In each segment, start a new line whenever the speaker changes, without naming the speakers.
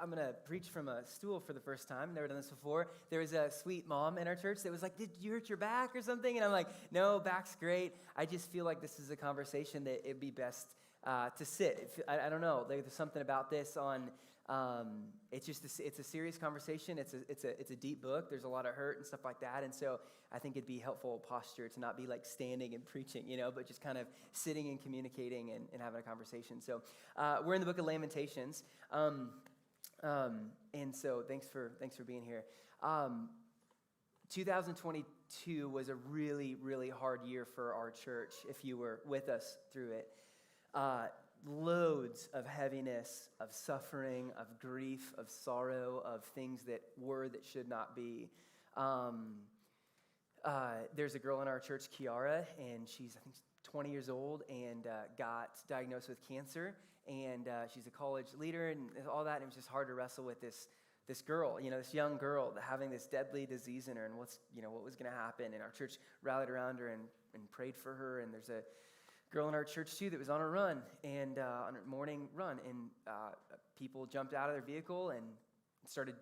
I'm going to preach from a stool for the first time. Never done this before. There was a sweet mom in our church that was like, did you hurt your back or something? And I'm like, no, back's great. I just feel like this is a conversation that it'd be best to sit. I don't know. There's something about this on, it's a serious conversation. It's a deep book. There's a lot of hurt and stuff like that. And so I think it'd be helpful posture to not be like standing and preaching, but just kind of sitting and communicating and having a conversation. So we're in the book of Lamentations. And so thanks for being here. 2022 was a really, really hard year for our church, if you were with us through it. Loads of heaviness, of suffering, of grief, of sorrow, of things that were that should not be. There's a girl in our church, Kiara, and she's, I think, 20 years old and got diagnosed with cancer. And she's a college leader and all that. And it was just hard to wrestle with this girl, this young girl having this deadly disease in her, and what was going to happen. And our church rallied around her and prayed for her. And there's a girl in our church too that was on a run and on a morning run, and people jumped out of their vehicle and started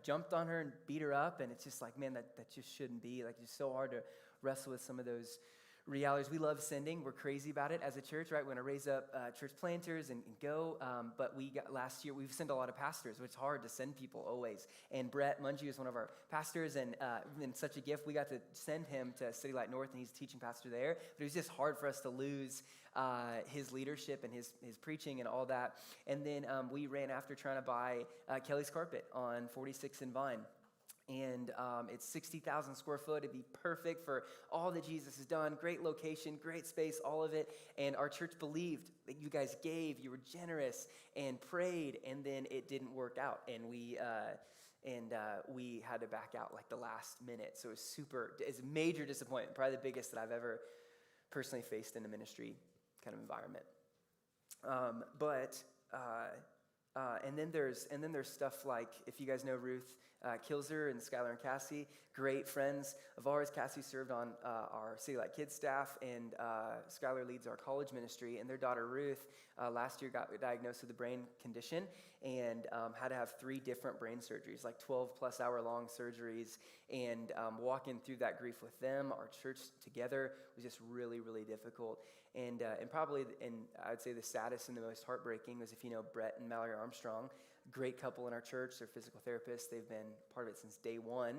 jumped on her and beat her up. And it's just like, man, that just shouldn't be. Like, it's so hard to wrestle with some of those realities. We love sending. We're crazy about it as a church, right? We're going to raise up church planters and go. But last year, we've sent a lot of pastors, which is hard to send people always. And Brett Mungie is one of our pastors, and such a gift. We got to send him to City Light North, and he's teaching pastor there. But it was just hard for us to lose his leadership and his preaching and all that. And then we ran after trying to buy Kelly's carpet on 46 and Vine. And it's 60,000 square foot. It'd be perfect for all that Jesus has done. Great location, great space, all of it. And our church believed that you guys gave, you were generous and prayed, and then it didn't work out. And we had to back out like the last minute. So it's a major disappointment, probably the biggest that I've ever personally faced in a ministry kind of environment. And then there's stuff like, if you guys know Ruth Kilzer and Skylar and Cassie, great friends of ours. Cassie served on our City Light Kids staff, and Skylar leads our college ministry. And their daughter Ruth last year got diagnosed with a brain condition and had to have 3 different brain surgeries, like 12+ hour long surgeries. And walking through that grief with them, our church together, was just really, really difficult. And I'd say the saddest and the most heartbreaking was, if you know Brett and Mallory Armstrong, great couple in our church. They're physical therapists. They've been part of it since day one.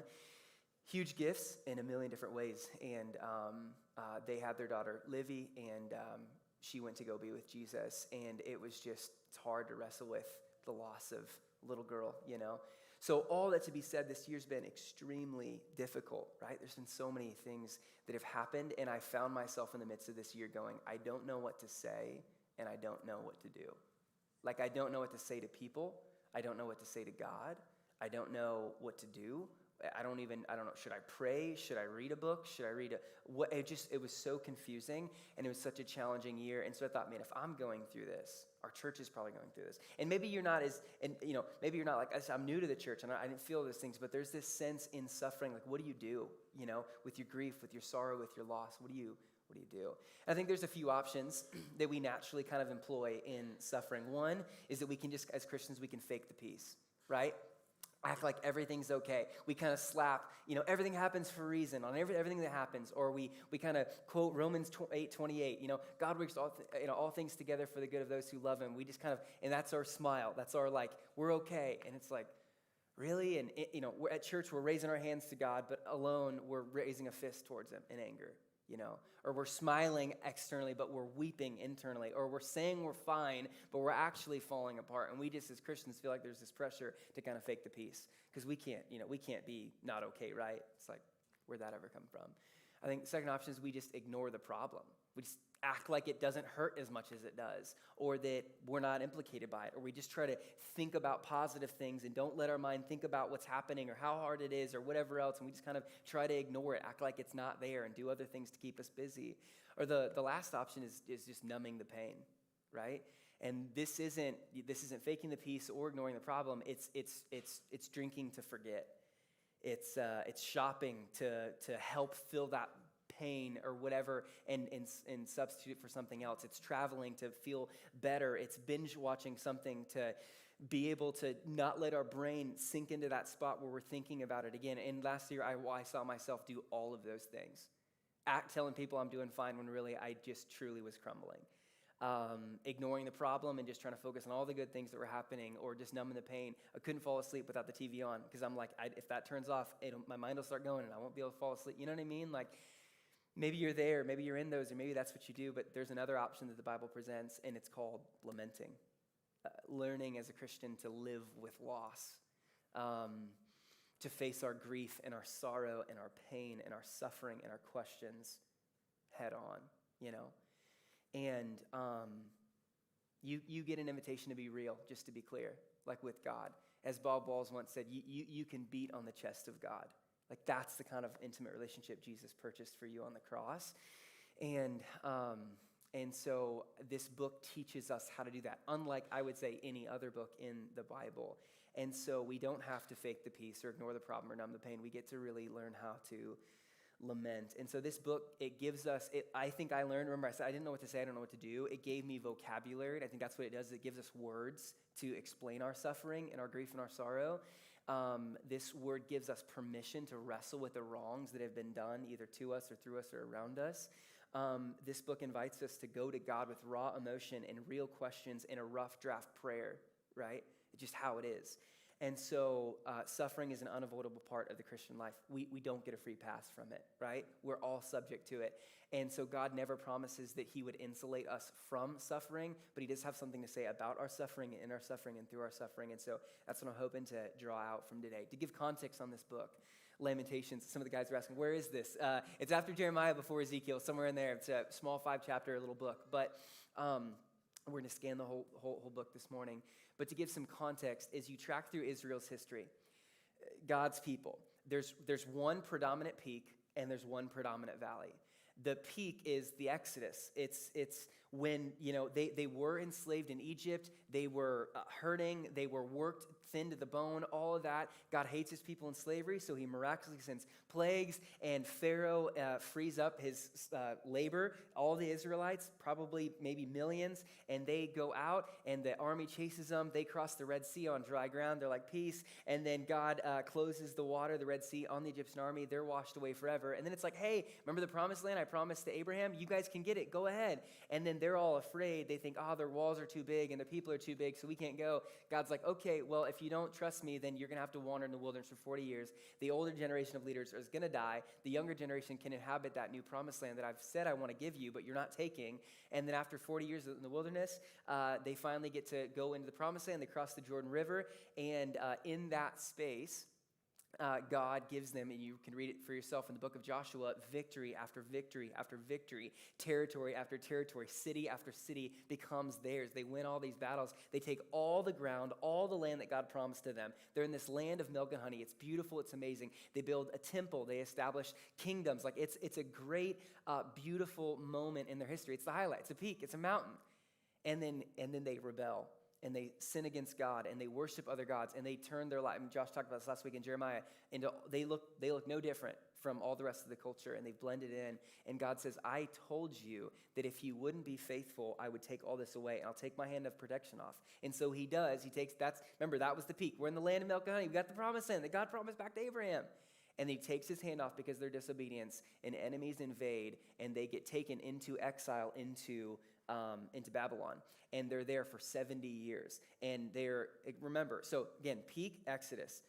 Huge gifts in a million different ways. And they had their daughter, Livy, and she went to go be with Jesus. And it's hard to wrestle with the loss of a little girl, So all that to be said, this year's been extremely difficult, right? There's been so many things that have happened, and I found myself in the midst of this year going, I don't know what to say, and I don't know what to do. Like, I don't know what to say to people. I don't know what to say to God. I don't know what to do. I don't know, should I pray? Should I read a book? Should I read it was so confusing, and it was such a challenging year. And so I thought, man, if I'm going through this, our church is probably going through this. And maybe you're not maybe you're not like, I'm new to the church, and I didn't feel those things, but there's this sense in suffering, like, what do you do, with your grief, with your sorrow, with your loss? What do you do? I think there's a few options that we naturally kind of employ in suffering. One is that we can just, as Christians, we can fake the peace, right? Act like everything's okay. We kind of slap, everything happens for a reason on everything that happens. Or we kind of quote Romans 8:28, God works all things together for the good of those who love him. We just kind of, and that's our smile. That's our like, we're okay. And it's like, really? And we're at church, we're raising our hands to God, but alone we're raising a fist towards him in anger. Or we're smiling externally, but we're weeping internally. Or we're saying we're fine, but we're actually falling apart. And we just, as Christians, feel like there's this pressure to kind of fake the peace. Because we can't be not okay, right? It's like, where'd that ever come from? I think the second option is we just ignore the problem. We just act like it doesn't hurt as much as it does, or that we're not implicated by it, or we just try to think about positive things and don't let our mind think about what's happening or how hard it is or whatever else, and we just kind of try to ignore it, act like it's not there, and do other things to keep us busy. Or the last option is just numbing the pain, right? And this isn't faking the peace or ignoring the problem. It's drinking to forget. It's shopping to help fill that pain or whatever and substitute for something else. It's traveling to feel better. It's binge watching something be able to not let our brain sink into that spot where we're thinking about it again. And last year, I saw myself do all of those things. Telling people I'm doing fine when really I just truly was crumbling. Ignoring the problem and just trying to focus on all the good things that were happening, or just numbing the pain. I couldn't fall asleep without the TV on because I'm like, if that turns off, my mind will start going and I won't be able to fall asleep. You know what I mean? Like, maybe you're there, maybe you're in those, or maybe that's what you do, but there's another option that the Bible presents, and it's called lamenting. Learning as a Christian to live with loss, to face our grief and our sorrow and our pain and our suffering and our questions head on, And you get an invitation to be real, just to be clear, like with God. As Bob Walls once said, you can beat on the chest of God. Like, that's the kind of intimate relationship Jesus purchased for you on the cross. And so this book teaches us how to do that, unlike, I would say, any other book in the Bible. And so we don't have to fake the peace or ignore the problem or numb the pain. We get to really learn how to lament. And so this book, it gives us, I think I learned, remember I said I didn't know what to say, I don't know what to do. It gave me vocabulary, and I think that's what it does. It gives us words to explain our suffering and our grief and our sorrow. This word gives us permission to wrestle with the wrongs that have been done, either to us or through us or around us. This book invites us to go to God with raw emotion and real questions in a rough draft prayer, right? It's just how it is. And so suffering is an unavoidable part of the Christian life. We don't get a free pass from it, right? We're all subject to it. And so God never promises that he would insulate us from suffering, but he does have something to say about our suffering, and in our suffering, and through our suffering. And so that's what I'm hoping to draw out from today. To give context on this book, Lamentations, some of the guys were asking, where is this? It's after Jeremiah, before Ezekiel, somewhere in there. It's a small 5-chapter little book. But we're going to scan the whole book this morning. But to give some context, as you track through Israel's history, God's people, there's one predominant peak and there's one predominant valley. The peak is the Exodus. It's when, they were enslaved in Egypt. They were hurting. They were worked thin to the bone, all of that. God hates his people in slavery, so he miraculously sends plagues, and Pharaoh frees up his labor. All the Israelites, probably maybe millions, and they go out, and the army chases them. They cross the Red Sea on dry ground. They're like, peace. And then God closes the water, the Red Sea, on the Egyptian army. They're washed away forever. And then it's like, hey, remember the promised land I promised to Abraham? You guys can get it. Go ahead. And then they're all afraid. They think, their walls are too big and the people are too big, so we can't go. God's like, okay, well, if you don't trust me, then you're going to have to wander in the wilderness for 40 years. The older generation of leaders is going to die. The younger generation can inhabit that new promised land that I've said I want to give you, but you're not taking. And then after 40 years in the wilderness, they finally get to go into the promised land. They cross the Jordan River, and in that space, God gives them, and you can read it for yourself in the book of Joshua, victory after victory after victory, territory after territory, city after city becomes theirs. They win all these battles. They take all the ground, all the land that God promised to them. They're in this land of milk and honey. It's beautiful. It's amazing. They build a temple. They establish kingdoms. Like it's a great, beautiful moment in their history. It's the highlight. It's a peak. It's a mountain. And then they rebel. And they sin against God, and they worship other gods, and they turn their life. And Josh talked about this last week in Jeremiah. And they look no different from all the rest of the culture, and they've blended in. And God says, I told you that if you wouldn't be faithful, I would take all this away, and I'll take my hand of protection off. And so he does. Remember, that was the peak. We're in the land of milk and honey. We got the promised land that God promised back to Abraham. And he takes his hand off because of their disobedience, and enemies invade, and they get taken into exile into Babylon. And they're there for 70 years. And remember, so again, peak Exodus,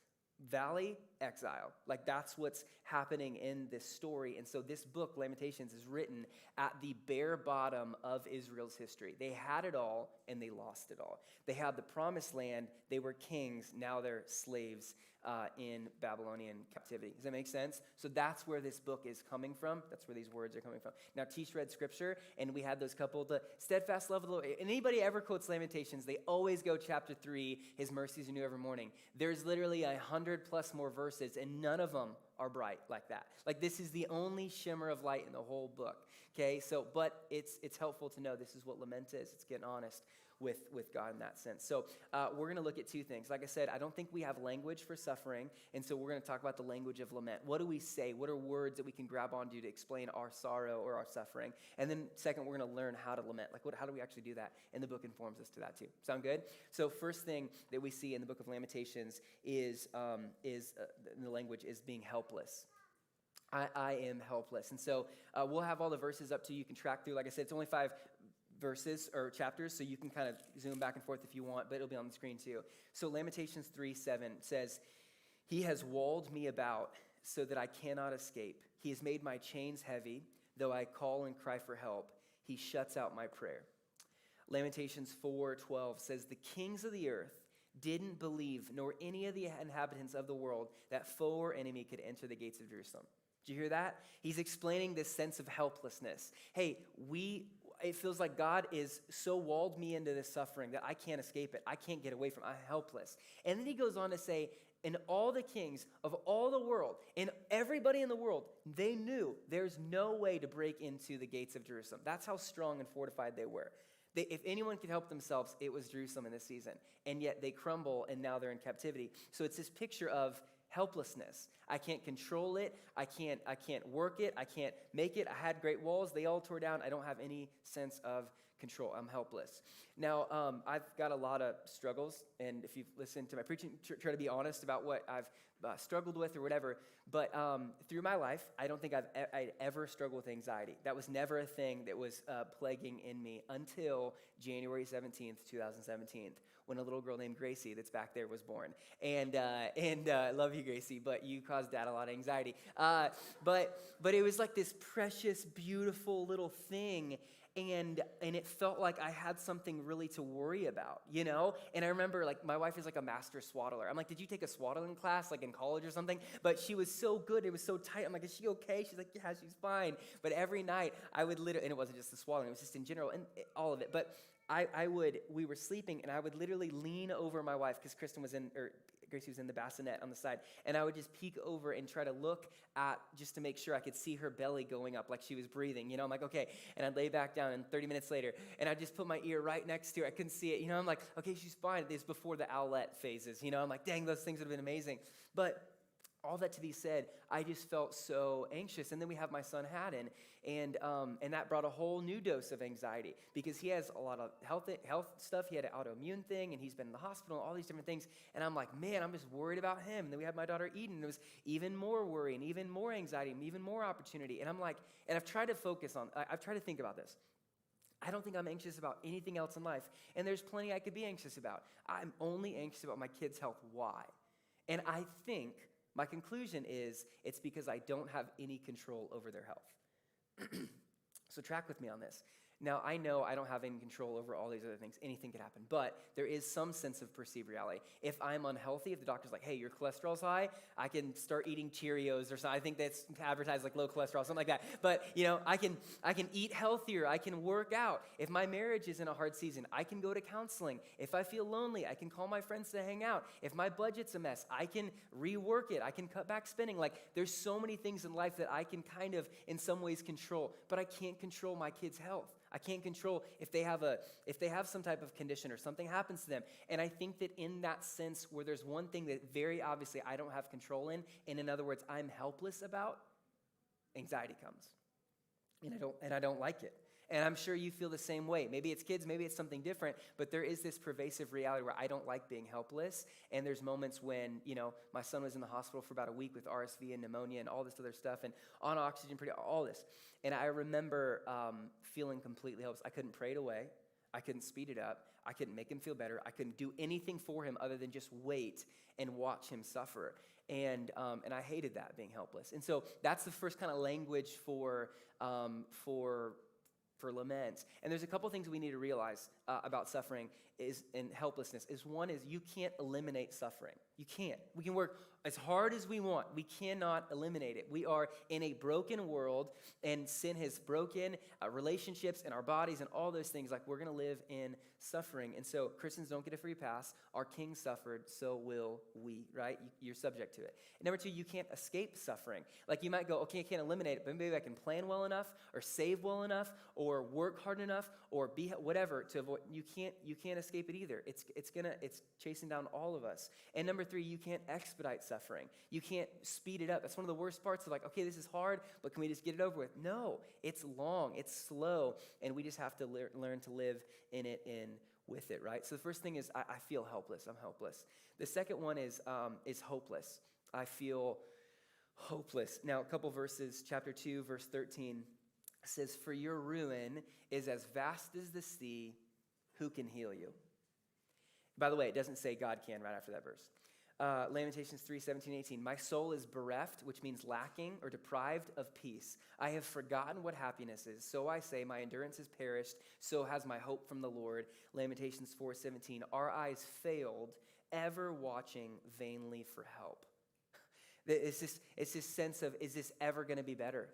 valley exile. Like, that's what's happening in this story. And so this book, Lamentations, is written at the bare bottom of Israel's history. They had it all, and they lost it all. They had the promised land. They were kings. Now they're slaves in Babylonian captivity. Does that make sense? So that's where this book is coming from. That's where these words are coming from. Now, Tish read scripture, and we had those couple, the steadfast love of the Lord. And anybody ever quotes Lamentations, they always go chapter 3, his mercies are new every morning. There's literally 100+ more verses, and none of them are bright like that. Like, this is the only shimmer of light in the whole book. Okay, so, but it's helpful to know this is what lament is. It's getting honest. with God in that sense. So we're going to look at two things. Like I said, I don't think we have language for suffering, and so we're going to talk about the language of lament. What do we say? What are words that we can grab onto to explain our sorrow or our suffering? And then second, we're going to learn how to lament. Like, how do we actually do that? And the book informs us to that too. Sound good? So first thing that we see in the book of Lamentations is the language is being helpless. I am helpless. And so we'll have all the verses up to you. You can track through. Like I said, it's only 5 verses or chapters, so you can kind of zoom back and forth if you want, but it'll be on the screen too. So Lamentations 3:7 says, "He has walled me about so that I cannot escape. He has made my chains heavy. Though I call and cry for help, he shuts out my prayer." Lamentations 4:12 says, "The kings of the earth didn't believe, nor any of the inhabitants of the world, that foe or enemy could enter the gates of Jerusalem." Did you hear that? He's explaining this sense of helplessness. Hey, it feels like God is so walled me into this suffering that I can't escape it. I can't get away from it. I'm helpless. And then he goes on to say, and all the kings of all the world, and everybody in the world, they knew there's no way to break into the gates of Jerusalem. That's how strong and fortified they were. If anyone could help themselves, it was Jerusalem in this season. And yet they crumble, and now they're in captivity. So it's this picture of helplessness. I can't control it. I can't work it. I can't make it. I had great walls. They all tore down. I don't have any sense of control. I'm helpless. Now, I've got a lot of struggles, and if you've listened to my preaching, try to be honest about what I've struggled with or whatever. But through my life, I don't think I'd ever struggled with anxiety. That was never a thing that was plaguing in me until January 17th, 2017, when a little girl named Gracie that's back there was born. And I love you, Gracie, but you caused Dad a lot of anxiety. But it was like this precious, beautiful little thing. And it felt like I had something really to worry about, you know? And I remember, like, my wife is like a master swaddler. I'm like, did you take a swaddling class, like in college or something? But she was so good. It was so tight. I'm like, is she okay? She's like, yeah, she's fine. But every night, I would literally, and it wasn't just the swaddling, it was just in general, and all of it. But we were sleeping, and I would literally lean over my wife, because Gracie was in the bassinet on the side, and I would just peek over and try to look at, just to make sure I could see her belly going up like she was breathing, you know? I'm like, okay, and I'd lay back down, and 30 minutes later, and I'd just put my ear right next to her. I couldn't see it, you know? I'm like, okay, she's fine. This is before the owlet phases, you know? I'm like, dang, those things would have been amazing. But all that to be said, I just felt so anxious. And then we have my son Haddon, and that brought a whole new dose of anxiety, because he has a lot of health stuff. He had an autoimmune thing, and he's been in the hospital, and all these different things. And I'm like, man, I'm just worried about him. And then we have my daughter Eden, and it was even more worry, and even more anxiety, and even more opportunity. And I'm like, and I've tried to think about this. I don't think I'm anxious about anything else in life, and there's plenty I could be anxious about. I'm only anxious about my kids' health. Why? And I think my conclusion is it's because I don't have any control over their health. So track with me on this. Now, I know I don't have any control over all these other things. Anything could happen. But there is some sense of perceived reality. If I'm unhealthy, if the doctor's like, hey, your cholesterol's high, I can start eating Cheerios or something. I think that's advertised like low cholesterol, something like that. But, you know, I can eat healthier. I can work out. If my marriage is in a hard season, I can go to counseling. If I feel lonely, I can call my friends to hang out. If my budget's a mess, I can rework it. I can cut back spending. Like, there's so many things in life that I can kind of, in some ways, control. But I can't control my kids' health. I can't control if they have some type of condition or something happens to them. And I think that in that sense, where there's one thing that very obviously I don't have control in, and in other words, I'm helpless about, anxiety comes. And I don't like it. And I'm sure you feel the same way. Maybe it's kids, maybe it's something different, but there is this pervasive reality where I don't like being helpless. And there's moments when, you know, my son was in the hospital for about a week with RSV and pneumonia and all this other stuff, and on oxygen, all this. And I remember feeling completely helpless. I couldn't pray it away. I couldn't speed it up. I couldn't make him feel better. I couldn't do anything for him other than just wait and watch him suffer. And I hated that, being helpless. And so that's the first kind of language for lament. And there's a couple things we need to realize about suffering and helplessness. One is you can't eliminate suffering. You can't. We can work as hard as we want. We cannot eliminate it. We are in a broken world, and sin has broken relationships and our bodies and all those things. Like, we're going to live in suffering. And so Christians don't get a free pass. Our King suffered, so will we, right? You're subject to it. And number two, you can't escape suffering. Like, you might go, okay, I can't eliminate it, but maybe I can plan well enough or save well enough or work hard enough or be whatever to avoid you can't escape it either. It's chasing down all of us. And number 3, you can't expedite suffering. You can't speed it up. That's one of the worst parts of like, okay, this is hard, but can we just get it over with? No, it's long, it's slow, and we just have to learn to live in it and with it, right? So the first thing is I feel helpless. I'm helpless. The second one is hopeless. I feel hopeless. Now, a couple verses, chapter 2, verse 13 says, "For your ruin is as vast as the sea. Who can heal you?" By the way, it doesn't say God can right after that verse. Lamentations 3, 17, 18. "My soul is bereft," which means lacking or deprived of peace. "I have forgotten what happiness is. So I say, my endurance is perished. So has my hope from the Lord." Lamentations 4, 17. "Our eyes failed, ever watching vainly for help." It's this sense of, is this ever going to be better?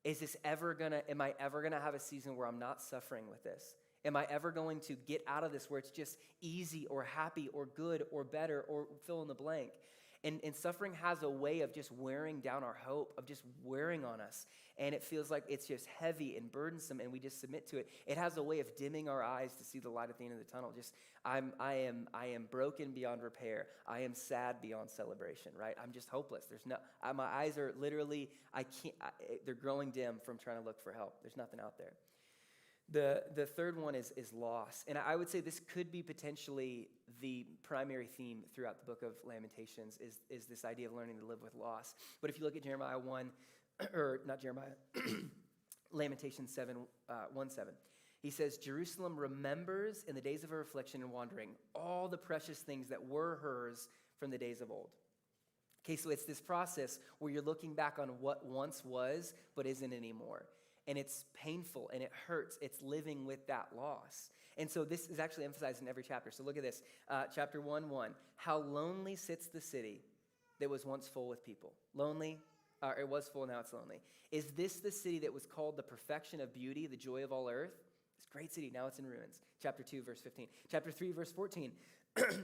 Am I ever going to have a season where I'm not suffering with this? Am I ever going to get out of this where it's just easy or happy or good or better or fill in the blank? And suffering has a way of just wearing down our hope, of just wearing on us. And it feels like it's just heavy and burdensome, and we just submit to it. It has a way of dimming our eyes to see the light at the end of the tunnel. I am broken beyond repair. I am sad beyond celebration, right? I'm just hopeless. My eyes are literally, they're growing dim from trying to look for help. There's nothing out there. The third one is loss. And I would say this could be potentially the primary theme throughout the book of Lamentations is this idea of learning to live with loss. But if you look at Jeremiah 1, or not Jeremiah, Lamentations 1:7, he says, "Jerusalem remembers in the days of her affliction and wandering all the precious things that were hers from the days of old." Okay, so it's this process where you're looking back on what once was but isn't anymore. And it's painful and it hurts. It's living with that loss. And so this is actually emphasized in every chapter. So look at this. Chapter 1:1. "How lonely sits the city that was once full with people." Lonely, it was full, now it's lonely. "Is this the city that was called the perfection of beauty, the joy of all earth? This great city, now it's in ruins." Chapter 2, verse 15. Chapter 3, verse 14.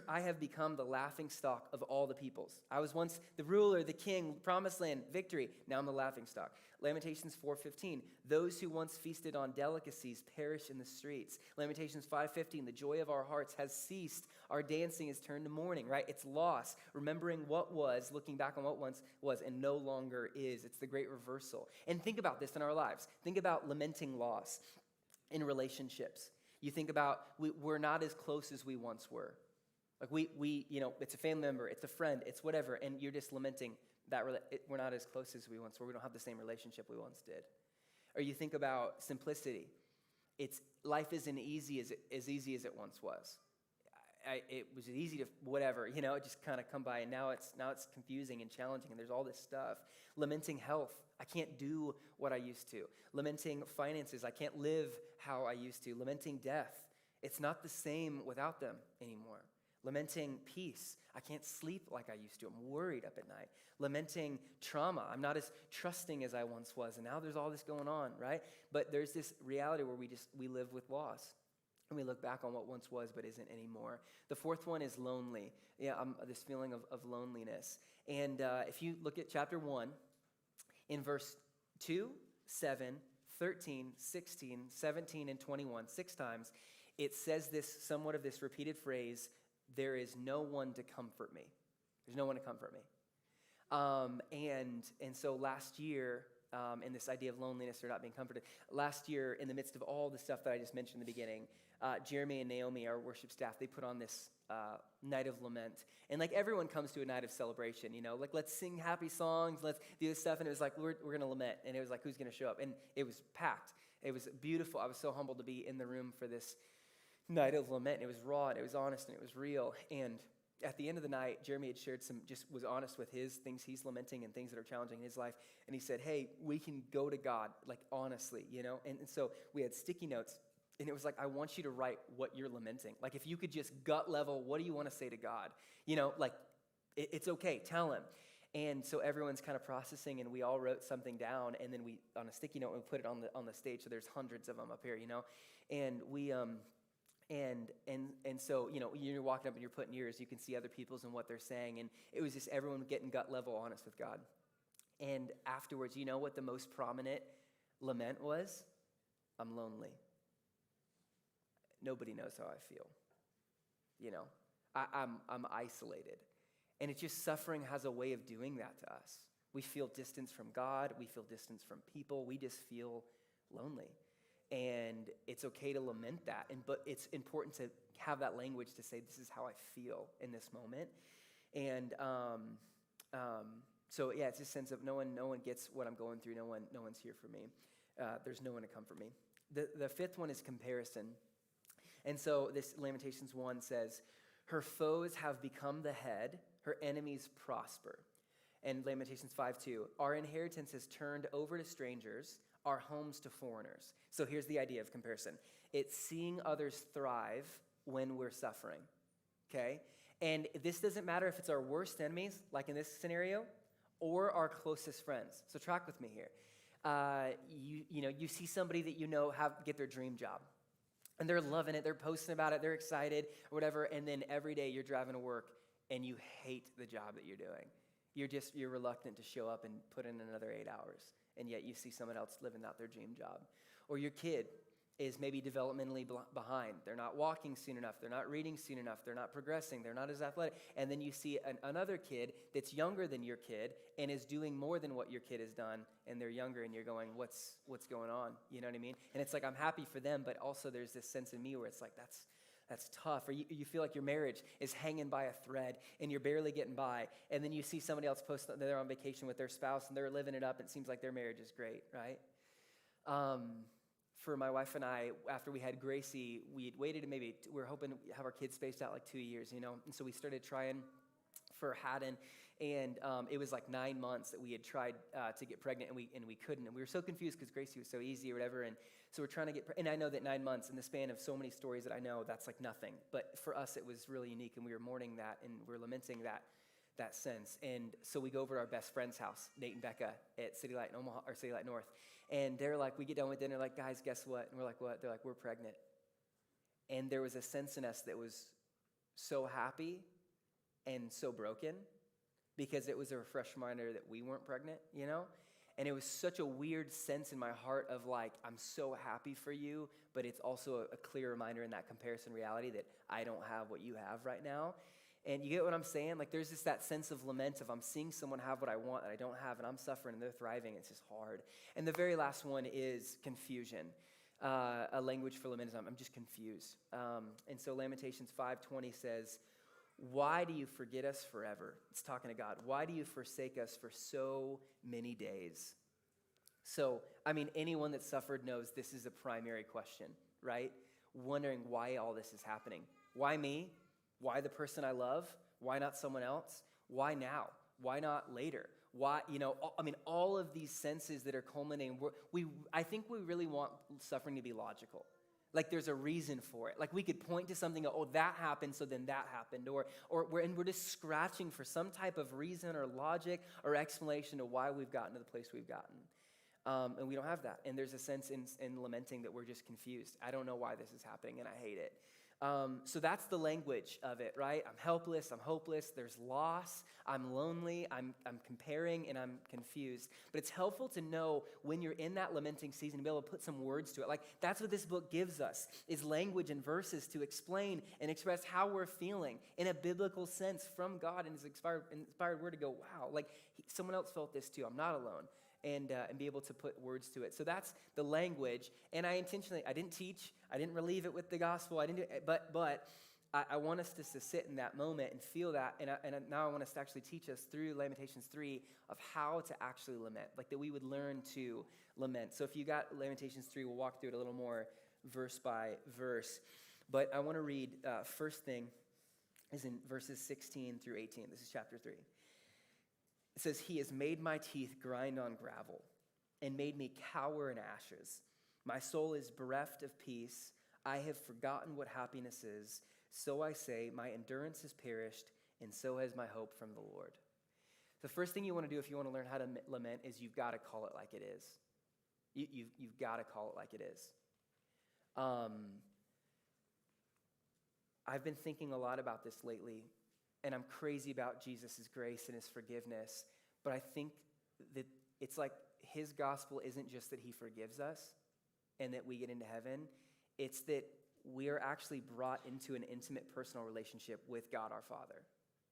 "I have become the laughing stock of all the peoples. I was once the ruler, the king, promised land, victory. Now I'm the laughing stock." Lamentations 4:15. "Those who once feasted on delicacies perish in the streets." Lamentations 5:15. "The joy of our hearts has ceased. Our dancing is turned to mourning," right? It's loss, remembering what was, looking back on what once was and no longer is. It's the great reversal. And think about this in our lives. Think about lamenting loss in relationships. You think about we're not as close as we once were. Like we it's a family member, it's a friend, it's whatever, and you're just lamenting that we're not as close as we once were. We don't have the same relationship we once did. Or you think about simplicity. Life isn't easy as easy as it once was. It was easy to whatever, it just kind of come by, and now it's confusing and challenging, and there's all this stuff. Lamenting health. I can't do what I used to. Lamenting finances. I can't live how I used to. Lamenting death. It's not the same without them anymore. Lamenting peace. I can't sleep like I used to. I'm worried up at night. Lamenting trauma. I'm not as trusting as I once was, and now there's all this going on, right? But there's this reality where we live with loss, and we look back on what once was but isn't anymore. The fourth one is lonely. This feeling of loneliness. And if you look at chapter 1, in verse 2, 7, 13, 16, 17, and 21, 6 times, it says somewhat of this repeated phrase, "There is no one to comfort me." There's no one to comfort me. And so last year, in this idea of loneliness or not being comforted, last year, in the midst of all the stuff that I just mentioned in the beginning, Jeremy and Naomi, our worship staff, they put on this night of lament. And like everyone comes to a night of celebration, like let's sing happy songs, let's do this stuff. And it was like, we're going to lament. And it was like, who's going to show up? And it was packed. It was beautiful. I was so humbled to be in the room for this night of lament. It was raw, and it was honest, and it was real. And at the end of the night, Jeremy had shared was honest with his things he's lamenting and things that are challenging in his life. And he said, hey, we can go to God, like honestly, And so we had sticky notes, and it was like, I want you to write what you're lamenting. Like if you could just gut level, what do you want to say to God? It's okay, tell him. And so everyone's kind of processing, and we all wrote something down, and then we, on a sticky note, we put it on the stage, so there's hundreds of them up here, And we, And so, you're walking up and you're putting yours, you can see other people's and what they're saying, and it was just everyone getting gut level honest with God. And afterwards, you know what the most prominent lament was? I'm lonely. nobody knows how I feel. You know, I'm isolated. And it's just suffering has a way of doing that to us. We feel distance from God. We feel distance from people. We just feel lonely. And it's okay to lament that. But it's important to have that language to say, this is how I feel in this moment. And so yeah, it's a sense of no one gets what I'm going through. No one's here for me. There's no one to comfort me. The fifth one is comparison. And so this Lamentations 1 says, her foes have become the head, her enemies prosper. And Lamentations 5:2, our inheritance is turned over to strangers, our homes to foreigners. So here's the idea of comparison. It's seeing others thrive when we're suffering, okay? And this doesn't matter if it's our worst enemies, like in this scenario, or our closest friends. So track with me here. You see somebody that you know get their dream job. And they're loving it, they're posting about it, they're excited, or whatever, and then every day you're driving to work and you hate the job that you're doing. You're reluctant to show up and put in another 8 hours, and yet you see someone else living out their dream job. Or your kid is maybe developmentally behind. They're not walking soon enough, they're not reading soon enough, they're not progressing, they're not as athletic. And then you see another kid that's younger than your kid and is doing more than what your kid has done, and they're younger, and you're going, what's going on? You know what I mean? And it's like, I'm happy for them, but also there's this sense in me where it's like, that's tough. Or you feel like your marriage is hanging by a thread and you're barely getting by, and then you see somebody else post that they're on vacation with their spouse and they're living it up, and it seems like their marriage is great, right? For my wife and I, after we had Gracie, we had waited we were hoping to have our kids spaced out like 2 years, and so we started trying for Haddon, and it was like 9 months that we had tried to get pregnant, and we couldn't, and we were so confused because Gracie was so easy or whatever, and so we're trying to and I know that 9 months in the span of so many stories that I know, that's like nothing, but for us it was really unique, and we were mourning that, and we're lamenting that sense. And so we go over to our best friend's house, Nate and Becca, at City Light in Omaha, or City Light North, and they're like, we get done with dinner, like, guys, guess what? And we're like, what? They're like, we're pregnant. And there was a sense in us that was so happy and so broken, because it was a fresh reminder that we weren't pregnant, And it was such a weird sense in my heart of like, I'm so happy for you, but it's also a clear reminder in that comparison reality that I don't have what you have right now. And you get what I'm saying? Like, there's just that sense of lament of I'm seeing someone have what I want that I don't have, and I'm suffering and they're thriving. It's just hard. And the very last one is confusion. A language for lament is I'm just confused. And so Lamentations 5:20 says, why do you forget us forever? It's talking to God. Why do you forsake us for so many days? So, anyone that suffered knows this is a primary question, right? Wondering why all this is happening. Why me? Why the person I love? Why not someone else? Why now? Why not later? Why, all of these senses that are culminating. I think we really want suffering to be logical. Like there's a reason for it. Like we could point to something, that happened, so then that happened. Or we're just scratching for some type of reason or logic or explanation to why we've gotten to the place we've gotten. And we don't have that. And there's a sense in lamenting that we're just confused. I don't know why this is happening, and I hate it. So that's the language of it, right? I'm helpless, I'm hopeless, there's loss, I'm lonely, I'm comparing, and I'm confused. But it's helpful to know when you're in that lamenting season to be able to put some words to it. Like, that's what this book gives us, is language and verses to explain and express how we're feeling in a biblical sense from God and his inspired word to go, wow, like someone else felt this too, I'm not alone. And be able to put words to it. So that's the language. And I didn't teach, I didn't relieve it with the gospel, but I want us to sit in that moment and feel that. And now I want us to actually teach us through Lamentations 3 of how to actually lament, like that we would learn to lament. So if you got Lamentations 3, we'll walk through it a little more verse by verse. But I want to read, first thing is in verses 16 through 18. This is chapter 3. It says, he has made my teeth grind on gravel and made me cower in ashes. My soul is bereft of peace. I have forgotten what happiness is. So I say, my endurance has perished, and so has my hope from the Lord. The first thing you want to do if you want to learn how to lament is you've got to call it like it is. You've got to call it like it is. I've been thinking a lot about this lately. And I'm crazy about Jesus' grace and his forgiveness. But I think that it's like his gospel isn't just that he forgives us and that we get into heaven. It's that we are actually brought into an intimate personal relationship with God our Father.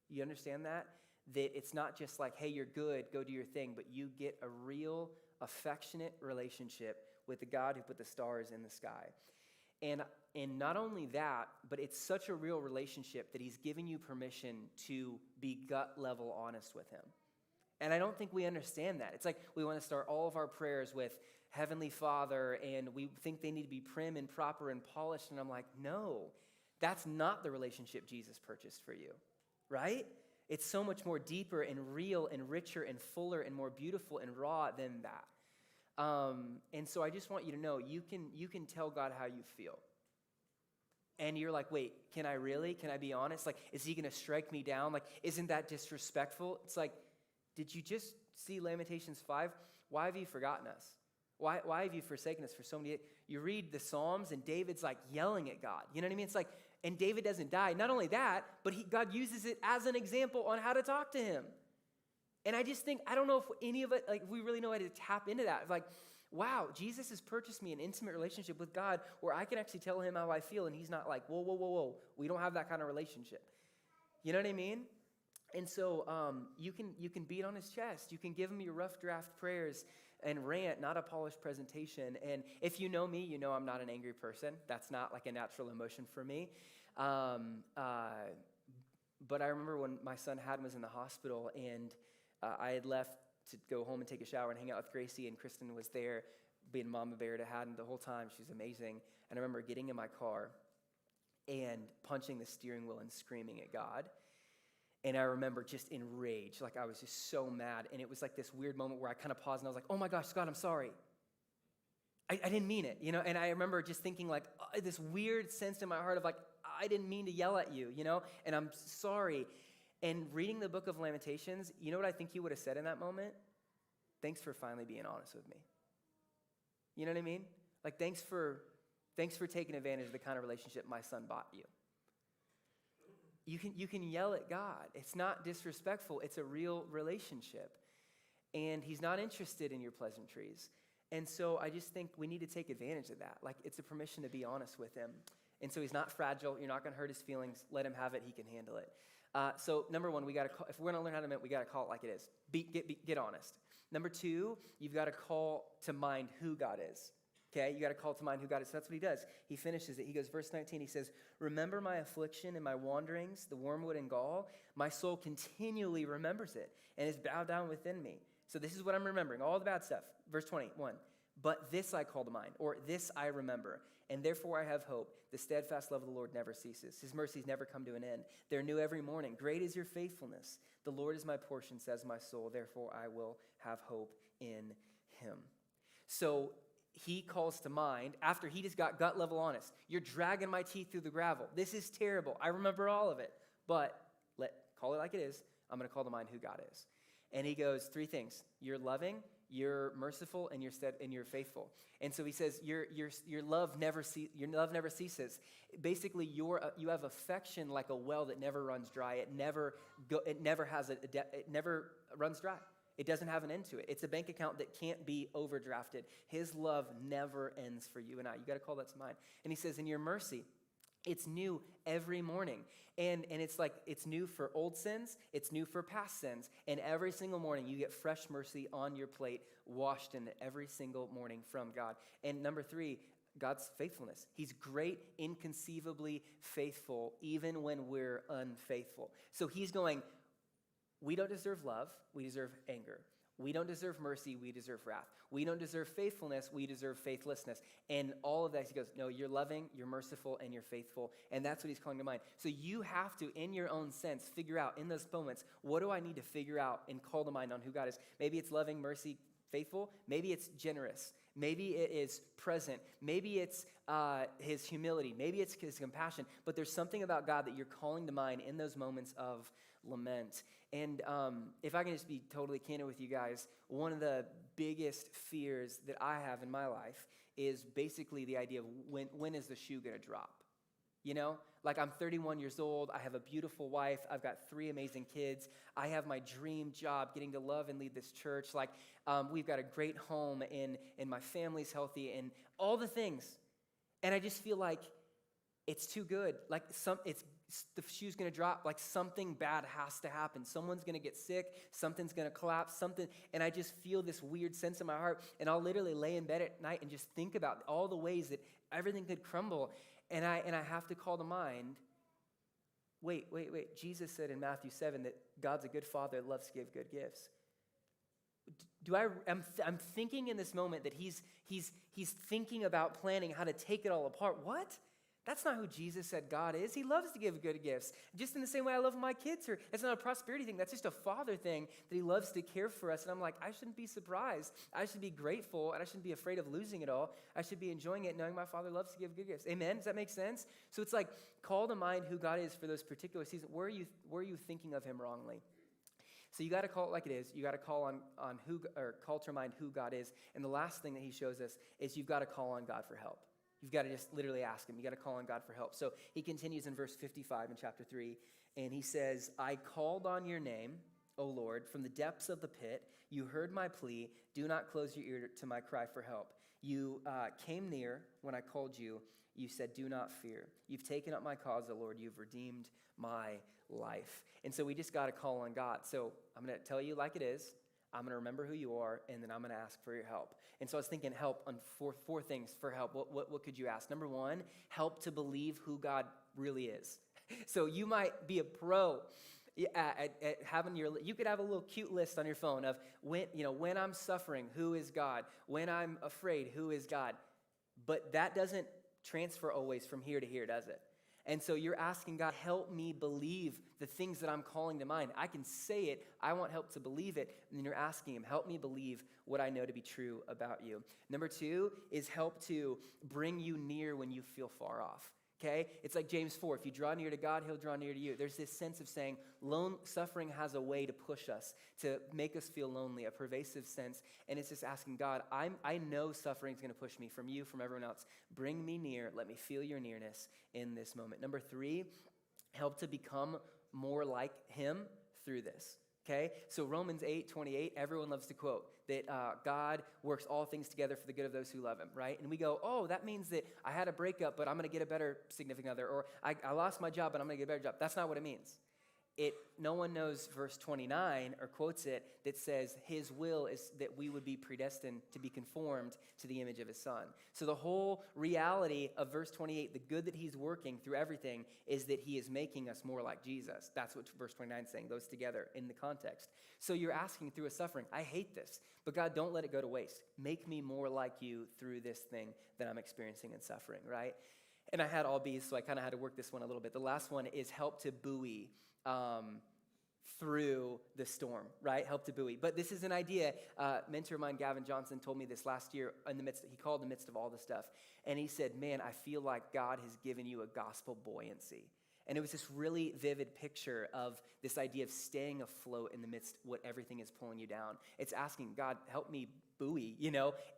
You understand that? That it's not just like, hey, you're good, go do your thing, but you get a real, affectionate relationship with the God who put the stars in the sky. And not only that, but it's such a real relationship that he's giving you permission to be gut level honest with him. And I don't think we understand that. It's like we want to start all of our prayers with Heavenly Father, and we think they need to be prim and proper and polished. And I'm like, no, that's not the relationship Jesus purchased for you, right? It's so much more deeper and real and richer and fuller and more beautiful and raw than that. And so I just want you to know, you can tell God how you feel. And you're like, wait, can I really? Can I be honest? Like, is he going to strike me down? Like, isn't that disrespectful? It's like, did you just see Lamentations 5? Why have you forgotten us? Why have you forsaken us for so many? You read the Psalms and David's like yelling at God. You know what I mean? It's like, and David doesn't die. Not only that, but God uses it as an example on how to talk to him. And I just think, I don't know if any of it, like, we really know how to tap into that. Like, wow, Jesus has purchased me an intimate relationship with God where I can actually tell him how I feel, and he's not like, whoa, whoa, whoa, whoa. We don't have that kind of relationship. You know what I mean? And so you can beat on his chest. You can give him your rough draft prayers and rant, not a polished presentation. And if you know me, you know I'm not an angry person. That's not like a natural emotion for me. But I remember when my son Haddon was in the hospital, and I had left to go home and take a shower and hang out with Gracie, and Kristen was there being mama bear to Haddon the whole time. She's amazing. And I remember getting in my car and punching the steering wheel and screaming at God. And I remember just enraged, like I was just so mad. And it was like this weird moment where I kind of paused and I was like, oh my gosh, God, I'm sorry. I didn't mean it, you know? And I remember just thinking like this weird sense in my heart of like, I didn't mean to yell at you, you know? And I'm sorry. And reading the book of Lamentations, you know what I think he would have said in that moment? Thanks for finally being honest with me. You know what I mean? Like, thanks for taking advantage of the kind of relationship my son bought you. You can yell at God. It's not disrespectful. It's a real relationship. And he's not interested in your pleasantries. And so I just think we need to take advantage of that. Like, it's a permission to be honest with him. And so he's not fragile. You're not going to hurt his feelings. Let him have it. He can handle it. So number one, if we're going to learn how to admit, we got to call it like it is. Get honest. Number two, you've got to call to mind who God is. Okay, you got to call to mind who God is. So that's what he does. He finishes it. He goes, verse 19, he says, remember my affliction and my wanderings, the wormwood and gall. My soul continually remembers it and is bowed down within me. So this is what I'm remembering, all the bad stuff. Verse 21, but this I call to mind, or this I remember, and therefore I have hope. The steadfast love of the Lord never ceases. His mercies never come to an end. They're new every morning. Great is your faithfulness. The Lord is my portion, says my soul. Therefore I will have hope in him. So he calls to mind, after he just got gut level honest, you're dragging my teeth through the gravel. This is terrible. I remember all of it. But call it like it is. I'm going to call to mind who God is. And he goes, three things. You're loving, you're merciful, and you're faithful. And so he says, your love never ceases. Basically, you have affection like a well that never runs dry. It never runs dry. It doesn't have an end to it. It's a bank account that can't be overdrafted. His love never ends for you and I. You got to call that to mind. And he says, in your mercy, it's new every morning. And it's like, it's new for old sins, it's new for past sins. And every single morning you get fresh mercy on your plate, washed in it every single morning from God. And number three, God's faithfulness. He's great, inconceivably faithful, even when we're unfaithful. So he's going, we don't deserve love, we deserve anger. We don't deserve mercy, we deserve wrath. We don't deserve faithfulness, we deserve faithlessness. And all of that, he goes, no, you're loving, you're merciful, and you're faithful. And that's what he's calling to mind. So you have to, in your own sense, figure out in those moments, what do I need to figure out and call to mind on who God is? Maybe it's loving, mercy, faithful. Maybe it's generous. Maybe it is present. Maybe it's his humility. Maybe it's his compassion. But there's something about God that you're calling to mind in those moments of lament. And if I can just be totally candid with you guys, one of the biggest fears that I have in my life is basically the idea of when is the shoe going to drop? You know, like I'm 31 years old. I have a beautiful wife. I've got 3 amazing kids. I have my dream job, getting to love and lead this church. Like we've got a great home and my family's healthy and all the things. And I just feel like it's too good. Like the shoe's going to drop. Like something bad has to happen. Someone's going to get sick. Something's going to collapse. And I just feel this weird sense in my heart. And I'll literally lay in bed at night and just think about all the ways that everything could crumble. And I have to call to mind, wait. Jesus said in Matthew 7 that God's a good father that loves to give good gifts. I'm thinking in this moment that he's thinking about planning how to take it all apart. What? That's not who Jesus said God is. He loves to give good gifts. Just in the same way I love my kids. It's not a prosperity thing. That's just a father thing that he loves to care for us. And I'm like, I shouldn't be surprised. I should be grateful, and I shouldn't be afraid of losing it all. I should be enjoying it, knowing my father loves to give good gifts. Amen? Does that make sense? So it's like, call to mind who God is for those particular seasons. Where are you thinking of him wrongly? So you got to call it like it is. You got to call call to mind who God is. And the last thing that he shows us is you've got to call on God for help. You've got to just literally ask him. You got to call on God for help. So he continues in verse 55 in chapter 3, and he says, I called on your name, O Lord, from the depths of the pit. You heard my plea. Do not close your ear to my cry for help. You came near when I called you. You said, do not fear. You've taken up my cause, O Lord. You've redeemed my life. And so we just got to call on God. So I'm going to tell you like it is. I'm going to remember who you are, and then I'm going to ask for your help. And so I was thinking help on four things for help. What could you ask? Number one, help to believe who God really is. So you might be a pro at having you could have a little cute list on your phone of when I'm suffering, who is God? When I'm afraid, who is God? But that doesn't transfer always from here to here, does it? And so you're asking God, help me believe the things that I'm calling to mind. I can say it. I want help to believe it. And then you're asking him, help me believe what I know to be true about you. Number two is help to bring you near when you feel far off. Okay? It's like James 4. If you draw near to God, he'll draw near to you. There's this sense of saying suffering has a way to push us, to make us feel lonely, a pervasive sense. And it's just asking God, I know suffering is going to push me from you, from everyone else. Bring me near. Let me feel your nearness in this moment. Number three, help to become more like him through this. Okay, so Romans 8:28, everyone loves to quote that God works all things together for the good of those who love him, right? And we go, oh, that means that I had a breakup, but I'm going to get a better significant other, or I lost my job, but I'm going to get a better job. That's not what it means. No one knows verse 29 or quotes it that says his will is that we would be predestined to be conformed to the image of his son. So the whole reality of verse 28, the good that he's working through everything is that he is making us more like Jesus. That's what verse 29 is saying, those together in the context. So you're asking through a suffering, I hate this, but God, don't let it go to waste. Make me more like you through this thing that I'm experiencing and suffering, right? And I had all B's, so I kind of had to work this one a little bit. The last one is help to buoy through the storm, right? Help to buoy. But this is an idea. Mentor of mine, Gavin Johnson, told me this last year he called the midst of all this stuff. And he said, man, I feel like God has given you a gospel buoyancy. And it was this really vivid picture of this idea of staying afloat in the midst of what everything is pulling you down. It's asking, God, help me buoy,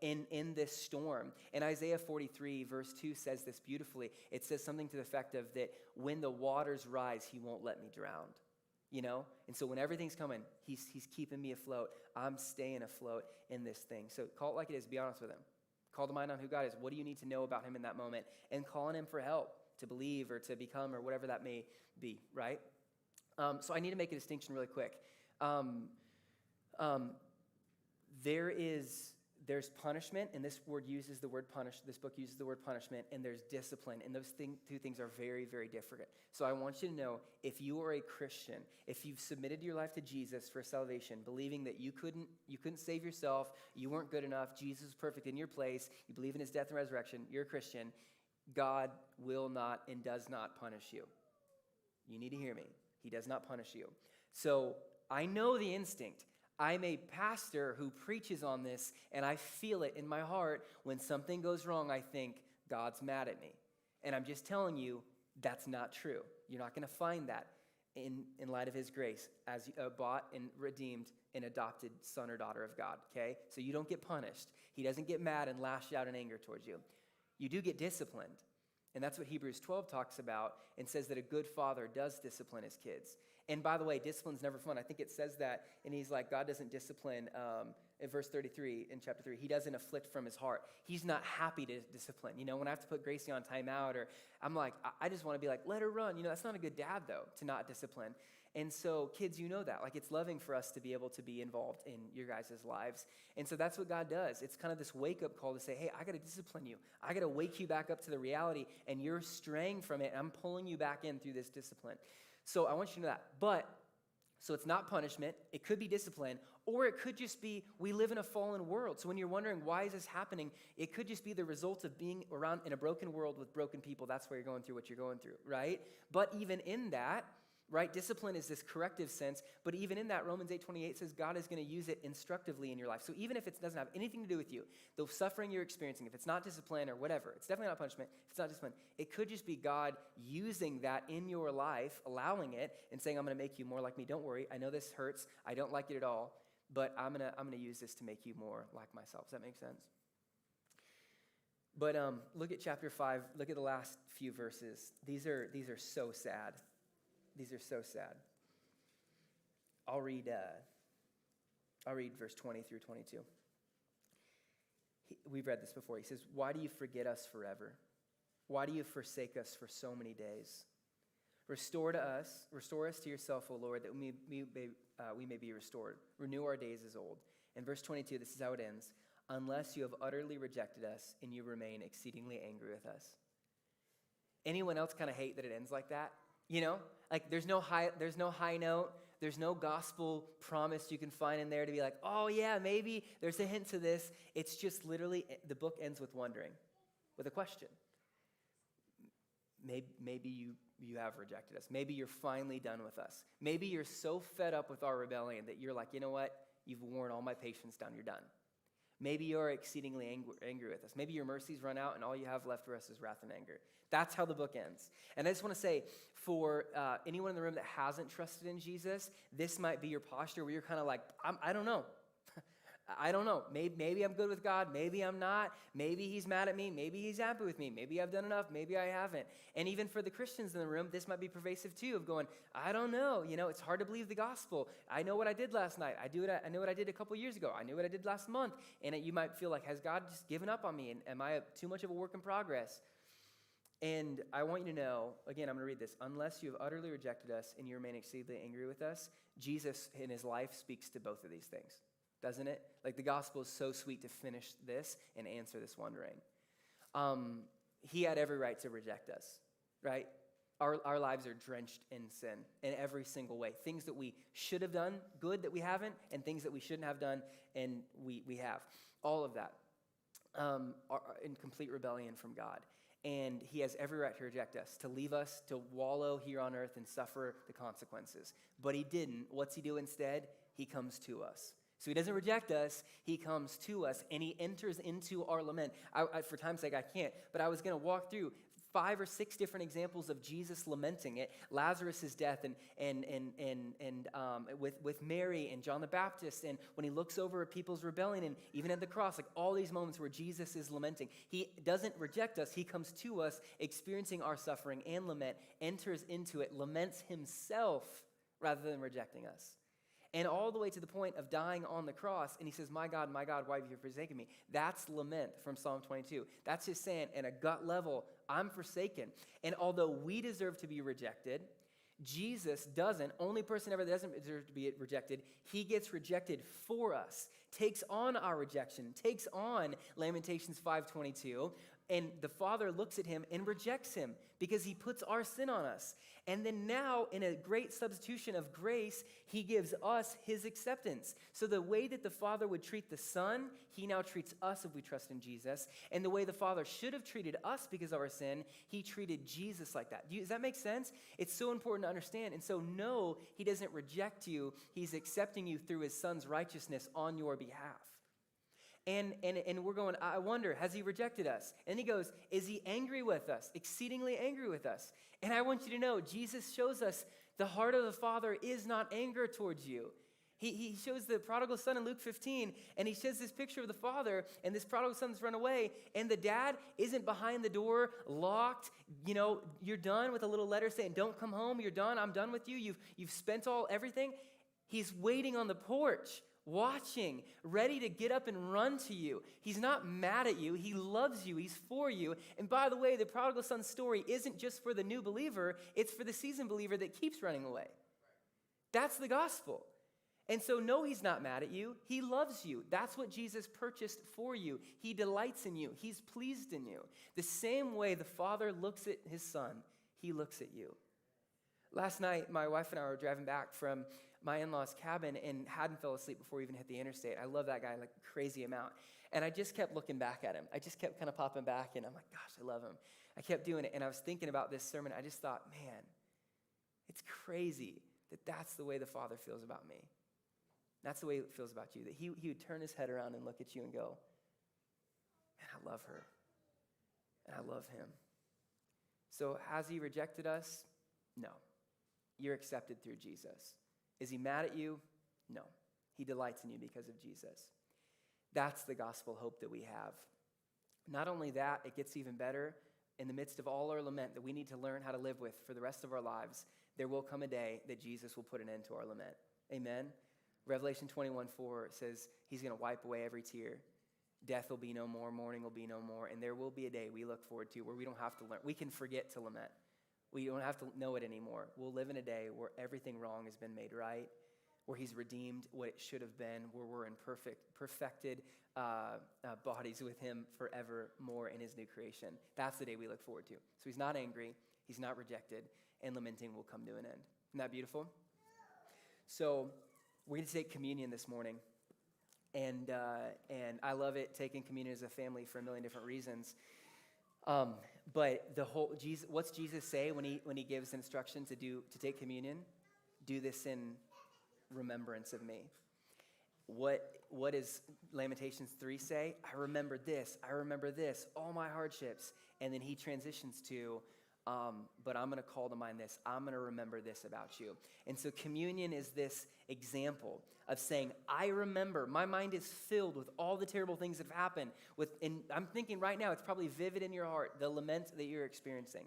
in this storm. And Isaiah 43 verse 2 says this beautifully. It says something to the effect of that when the waters rise, he won't let me drown. And so when everything's coming, he's keeping me afloat. I'm staying afloat in this thing. So call it like it is. Be honest with him. Call to mind on who God is. What do you need to know about him in that moment? And call on him for help to believe or to become or whatever that may be, right? So I need to make a distinction really quick. There's punishment, and this book uses the word punishment, and there's discipline, and those two things are very, very different. So I want you to know, if you are a Christian, if you've submitted your life to Jesus for salvation, believing that you couldn't save yourself, you weren't good enough, Jesus is perfect in your place, you believe in his death and resurrection, you're a Christian, God will not and does not punish you. You need to hear me. He does not punish you. So I know the instinct. I'm a pastor who preaches on this, and I feel it in my heart. When something goes wrong, I think, God's mad at me. And I'm just telling you, that's not true. You're not going to find that in light of his grace as bought and redeemed an adopted son or daughter of God, okay? So you don't get punished. He doesn't get mad and lash out in anger towards you. You do get disciplined. And that's what Hebrews 12 talks about and says that a good father does discipline his kids. And by the way, discipline's never fun. I think it says that, and he's like, God doesn't discipline, in verse 33, in chapter 3, he doesn't afflict from his heart. He's not happy to discipline. When I have to put Gracie on timeout, or I'm like, I just want to be like, let her run. That's not a good dad, though, to not discipline. And so, kids, that. Like, it's loving for us to be able to be involved in your guys' lives. And so that's what God does. It's kind of this wake-up call to say, hey, I got to discipline you. I got to wake you back up to the reality, and you're straying from it, and I'm pulling you back in through this discipline. So I want you to know that. So it's not punishment. It could be discipline, or it could just be we live in a fallen world. So when you're wondering why is this happening, it could just be the result of being around in a broken world with broken people. That's why you're going through what you're going through, right? But even in that, right, discipline is this corrective sense, but even in that, Romans 8:28 says God is going to use it instructively in your life. So even if it doesn't have anything to do with you, the suffering you're experiencing, if it's not discipline or whatever, it's definitely not punishment, if it's not discipline, it could just be God using that in your life, allowing it, and saying, I'm going to make you more like me. Don't worry, I know this hurts, I don't like it at all, but I'm gonna use this to make you more like myself. Does that make sense? But look at chapter 5, look at the last few verses. These are so sad. These are so sad. I'll read verse 20 through 22. We've read this before. He says, why do you forget us forever? Why do you forsake us for so many days? Restore us to yourself, O Lord, that we may be restored. Renew our days as old. In verse 22, this is how it ends. Unless you have utterly rejected us and you remain exceedingly angry with us. Anyone else kind of hate that it ends like that? Like there's no high note. There's no gospel promise you can find in there to be like, oh yeah, maybe there's a hint to this. It's just literally, the book ends with wondering, with a question. Maybe you have rejected us. Maybe you're finally done with us. Maybe you're so fed up with our rebellion that you're like, you know what? You've worn all my patience down. You're done. Maybe you're exceedingly angry with us. Maybe your mercies run out and all you have left for us is wrath and anger. That's how the book ends. And I just want to say, for anyone in the room that hasn't trusted in Jesus, this might be your posture where you're kind of like, I don't know. I don't know. Maybe I'm good with God. Maybe I'm not. Maybe he's mad at me. Maybe he's happy with me. Maybe I've done enough. Maybe I haven't. And even for the Christians in the room, this might be pervasive too, of going, I don't know. It's hard to believe the gospel. I know what I did last night. I know what I did a couple years ago. I knew what I did last month. And you might feel like, has God just given up on me? And am I too much of a work in progress? And I want you to know, again, I'm going to read this. Unless you have utterly rejected us and you remain exceedingly angry with us, Jesus in his life speaks to both of these things. Doesn't it? Like the gospel is so sweet to finish this and answer this wondering. He had every right to reject us, right? Our lives are drenched in sin in every single way. Things that we should have done, good that we haven't, and things that we shouldn't have done, and we have. All of that are in complete rebellion from God. And he has every right to reject us, to leave us, to wallow here on earth and suffer the consequences. But he didn't. What's he do instead? He comes to us. So he doesn't reject us, he comes to us, and he enters into our lament. For time's sake, I can't, but I was going to walk through 5 or 6 different examples of Jesus lamenting it. Lazarus' death, and with Mary and John the Baptist, and when he looks over at people's rebellion, and even at the cross, like all these moments where Jesus is lamenting. He doesn't reject us, he comes to us, experiencing our suffering and lament, enters into it, laments himself rather than rejecting us. And all the way to the point of dying on the cross, and he says, my God, why have you forsaken me? That's lament from Psalm 22. That's his saying, at a gut level, I'm forsaken. And although we deserve to be rejected, Jesus doesn't. Only person ever that doesn't deserve to be rejected, he gets rejected for us, takes on our rejection, takes on Lamentations 5:22, and the Father looks at him and rejects him because he puts our sin on us. And then now, in a great substitution of grace, he gives us his acceptance. So the way that the Father would treat the Son, he now treats us if we trust in Jesus. And the way the Father should have treated us because of our sin, he treated Jesus like that. Does that make sense? It's so important to understand. And so no, he doesn't reject you. He's accepting you through his Son's righteousness on your behalf. And we're going, I wonder, has he rejected us? And he goes, is he angry with us? Exceedingly angry with us. And I want you to know, Jesus shows us the heart of the Father is not anger towards you. He shows the prodigal son in Luke 15, and he shows this picture of the father, and this prodigal son's run away, and the dad isn't behind the door, locked. You're done with a little letter saying, don't come home, you're done, I'm done with you, you've spent everything. He's waiting on the porch, watching, ready to get up and run to you. He's not mad at you. He loves you. He's for you. And by the way, the prodigal son story isn't just for the new believer. It's for the seasoned believer that keeps running away. That's the gospel. And so, no, he's not mad at you. He loves you. That's what Jesus purchased for you. He delights in you. He's pleased in you. The same way the Father looks at his Son, he looks at you. Last night, my wife and I were driving back from my in-laws' cabin and hadn't fell asleep before we even hit the interstate. I love that guy like a crazy amount. And I just kept looking back at him. I just kept kind of popping back, and I'm like, gosh, I love him. I kept doing it, and I was thinking about this sermon. I just thought, man, it's crazy that that's the way the Father feels about me. That's the way it feels about you, that he would turn his head around and look at you and go, man, I love her, and I love him. So has he rejected us? No. You're accepted through Jesus. Is he mad at you? No. He delights in you because of Jesus. That's the gospel hope that we have. Not only that, it gets even better. In the midst of all our lament that we need to learn how to live with for the rest of our lives, there will come a day that Jesus will put an end to our lament. Amen? Revelation 21:4 says he's going to wipe away every tear. Death will be no more, mourning will be no more, and there will be a day we look forward to where we don't have to learn. We can forget to lament. We don't have to know it anymore. We'll live in a day where everything wrong has been made right, where he's redeemed what it should have been, where we're in perfected bodies with him forevermore in his new creation. That's the day we look forward to. So he's not angry, he's not rejected, and lamenting will come to an end. Isn't that beautiful? So we're going to take communion this morning, and I love it, taking communion as a family for a million different reasons. But what's Jesus say when he gives instruction to take communion? Do this in remembrance of me. What does Lamentations 3 say? I remember this, all my hardships. And then he transitions to, but I'm going to call to mind this. I'm going to remember this about you. And so communion is this example of saying, I remember. My mind is filled with all the terrible things that have happened. And I'm thinking right now, it's probably vivid in your heart, the lament that you're experiencing.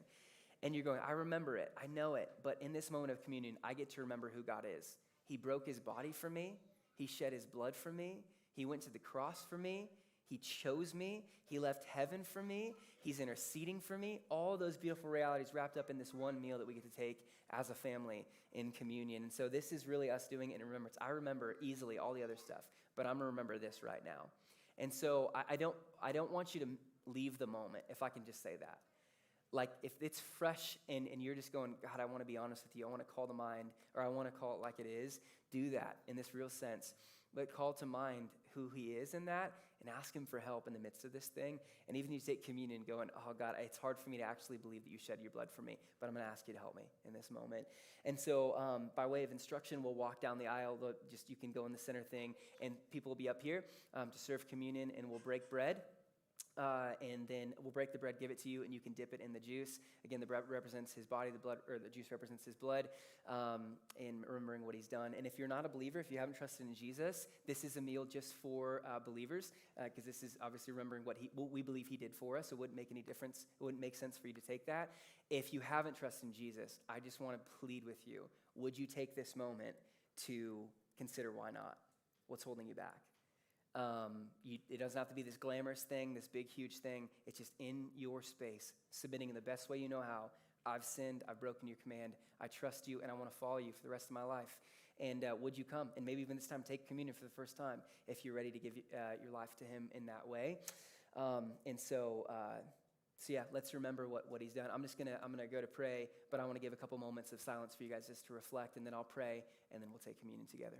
And you're going, I remember it. I know it. But in this moment of communion, I get to remember who God is. He broke his body for me. He shed his blood for me. He went to the cross for me. He chose me. He left heaven for me. He's interceding for me. All those beautiful realities wrapped up in this one meal that we get to take as a family in communion. And so this is really us doing it in remembrance. I remember easily all the other stuff, but I'm going to remember this right now. And so I don't want you to leave the moment, if I can just say that. Like if it's fresh and you're just going, God, I want to be honest with you. I want to call to mind, or I want to call it like it is. Do that in this real sense. But call to mind who he is in that and ask him for help in the midst of this thing. And even you take communion going, oh God, it's hard for me to actually believe that you shed your blood for me, but I'm going to ask you to help me in this moment. And so by way of instruction, we'll walk down the aisle. You can go in the center thing, and people will be up here to serve communion, and we'll break bread. And then we'll break the bread, give it to you, and you can dip it in the juice. Again, the bread represents his body, the juice represents his blood, in remembering what he's done. And if you're not a believer, if you haven't trusted in Jesus, this is a meal just for believers, because this is obviously remembering what we believe he did for us. It wouldn't make any difference. It wouldn't make sense for you to take that. If you haven't trusted in Jesus, I just want to plead with you. Would you take this moment to consider why not? What's holding you back? It doesn't have to be this glamorous thing, this big, huge thing. It's just in your space, submitting in the best way you know how. I've sinned, I've broken your command, I trust you, and I want to follow you for the rest of my life. And would you come? And maybe even this time, take communion for the first time if you're ready to give your life to him in that way. So yeah, let's remember what he's done. I'm gonna go to pray, but I want to give a couple moments of silence for you guys just to reflect, and then I'll pray, and then we'll take communion together.